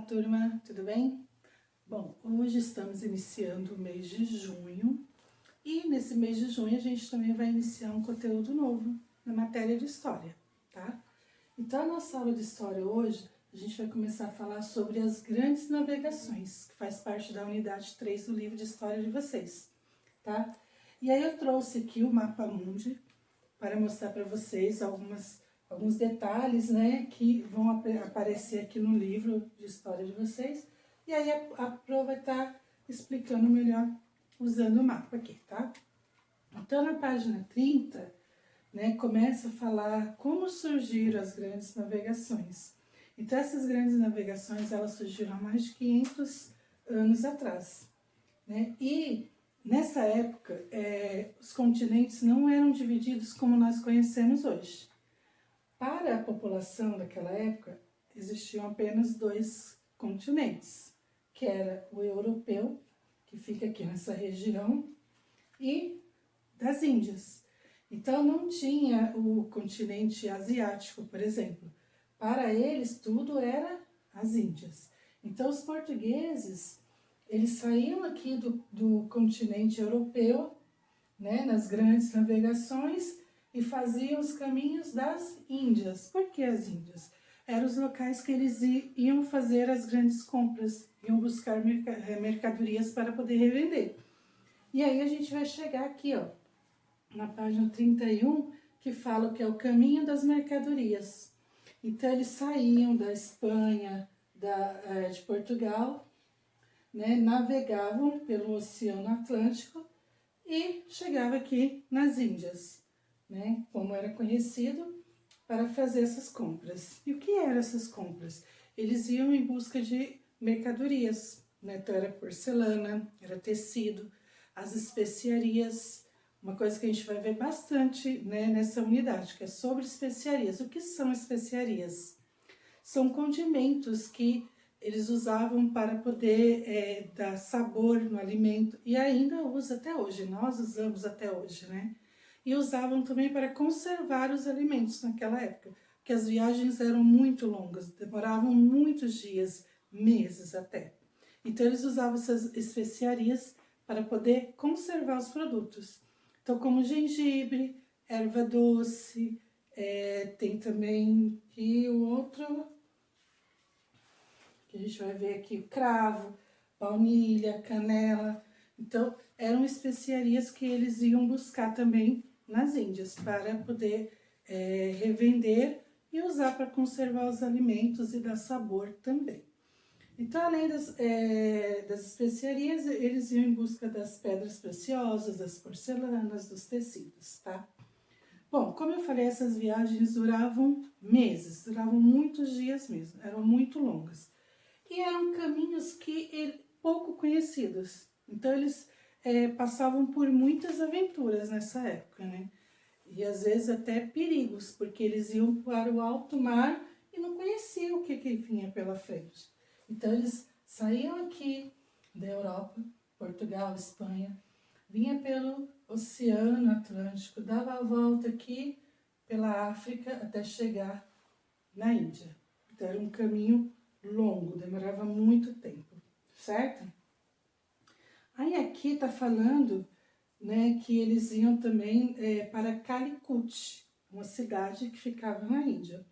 turma, tudo bem? Bom, hoje estamos iniciando o mês de junho e nesse mês de junho a gente também vai iniciar um conteúdo novo na matéria de história, tá? Então, a nossa aula de história hoje, a gente vai começar a falar sobre as grandes navegações, que faz parte da unidade 3 do livro de história de vocês, tá? E aí eu trouxe aqui o Mapa Mundi para mostrar para vocês alguns detalhes, né, que vão aparecer aqui no livro de história de vocês. E aí a Pro vai estar explicando melhor usando o mapa aqui, tá? Então, na página 30, né, começa a falar como surgiram as grandes navegações. Então, essas grandes navegações, elas surgiram há mais de 500 anos atrás, né? E nessa época, os continentes não eram divididos como nós conhecemos hoje. Para a população daquela época, existiam apenas dois continentes, que era o europeu, que fica aqui nessa região, e das Índias. Então, não tinha o continente asiático, por exemplo. Para eles, tudo era as Índias. Então, os portugueses, eles saíam aqui do continente europeu, né, nas grandes navegações, e faziam os caminhos das Índias. Por que as Índias? Eram os locais que eles iam fazer as grandes compras, iam buscar mercadorias para poder revender. E aí a gente vai chegar aqui, ó, na página 31, que fala que é o caminho das mercadorias. Então, eles saíam da Espanha, de Portugal, né, navegavam pelo Oceano Atlântico e chegava aqui nas Índias, né, como era conhecido, para fazer essas compras. E o que eram essas compras? Eles iam em busca de mercadorias, né, então era porcelana, era tecido, as especiarias, uma coisa que a gente vai ver bastante, né, nessa unidade, que é sobre especiarias. O que são especiarias? São condimentos que eles usavam para poder dar sabor no alimento e ainda usa até hoje, nós usamos até hoje, né? E usavam também para conservar os alimentos naquela época, porque as viagens eram muito longas, demoravam muitos dias, meses até. Então, eles usavam essas especiarias para poder conservar os produtos. Então, como gengibre, erva doce, tem também aqui o outro, que a gente vai ver aqui, cravo, baunilha, canela. Então, eram especiarias que eles iam buscar também nas Índias para poder revender e usar para conservar os alimentos e dar sabor também. Então, além das especiarias, eles iam em busca das pedras preciosas, das porcelanas, dos tecidos, tá? Bom, como eu falei, essas viagens duravam meses, duravam muitos dias mesmo, eram muito longas. E eram caminhos pouco conhecidos. Então, eles passavam por muitas aventuras nessa época, né? E às vezes até perigos, porque eles iam para o alto mar e não conheciam o que vinha pela frente. Então, eles saíam aqui da Europa, Portugal, Espanha, vinha pelo Oceano Atlântico, dava a volta aqui pela África até chegar na Índia. Então, era um caminho longo, demorava muito tempo, certo? Aí aqui tá falando, né, que eles iam também para Calicut, uma cidade que ficava na Índia.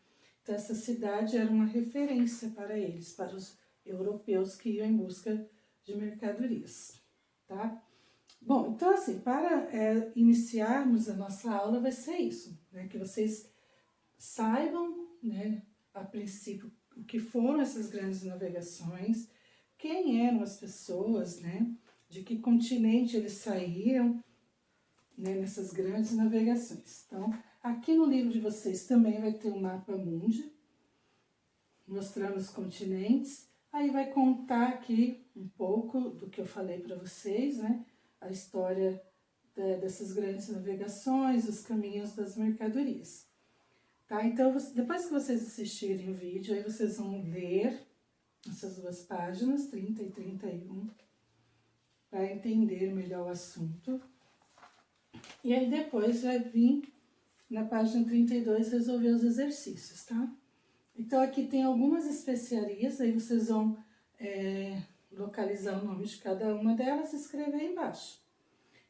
Então, essa cidade era uma referência para eles, para os europeus que iam em busca de mercadorias, tá? Bom, então assim, para iniciarmos a nossa aula vai ser isso, né, que vocês saibam, né, a princípio, o que foram essas grandes navegações, quem eram as pessoas, né, de que continente eles saíram, né, nessas grandes navegações. Então, aqui no livro de vocês também vai ter um mapa mundi, mostrando os continentes, aí vai contar aqui um pouco do que eu falei para vocês, né, a história dessas grandes navegações, os caminhos das mercadorias. Tá? Então, depois que vocês assistirem o vídeo, aí vocês vão ler essas duas páginas, 30 e 31, para entender melhor o assunto. E aí depois vai vir na página 32 resolver os exercícios, tá? Então, aqui tem algumas especiarias, aí vocês vão localizar o nome de cada uma delas e escrever aí embaixo.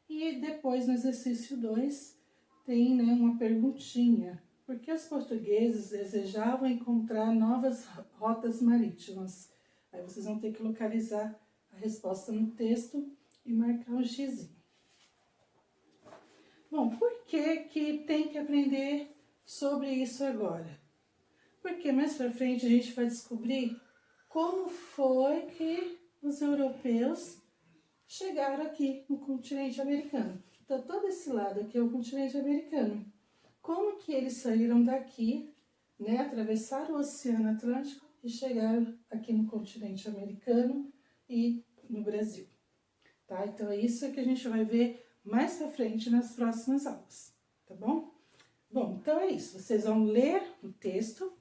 E depois, no exercício 2, tem, né, uma perguntinha. Por que os portugueses desejavam encontrar novas rotas marítimas? Aí vocês vão ter que localizar a resposta no texto e marcar um xizinho. Bom, por que tem que aprender sobre isso agora? Porque mais pra frente a gente vai descobrir como foi que os europeus chegaram aqui no continente americano. Então, todo esse lado aqui é o continente americano. Como que eles saíram daqui, né, atravessaram o Oceano Atlântico e chegaram aqui no continente americano e no Brasil, tá? Então, é isso que a gente vai ver mais pra frente nas próximas aulas, tá bom? Bom, então é isso. Vocês vão ler o texto,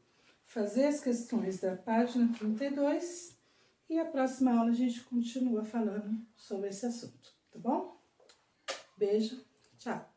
fazer as questões da página 32 e a próxima aula a gente continua falando sobre esse assunto, tá bom? Beijo, tchau!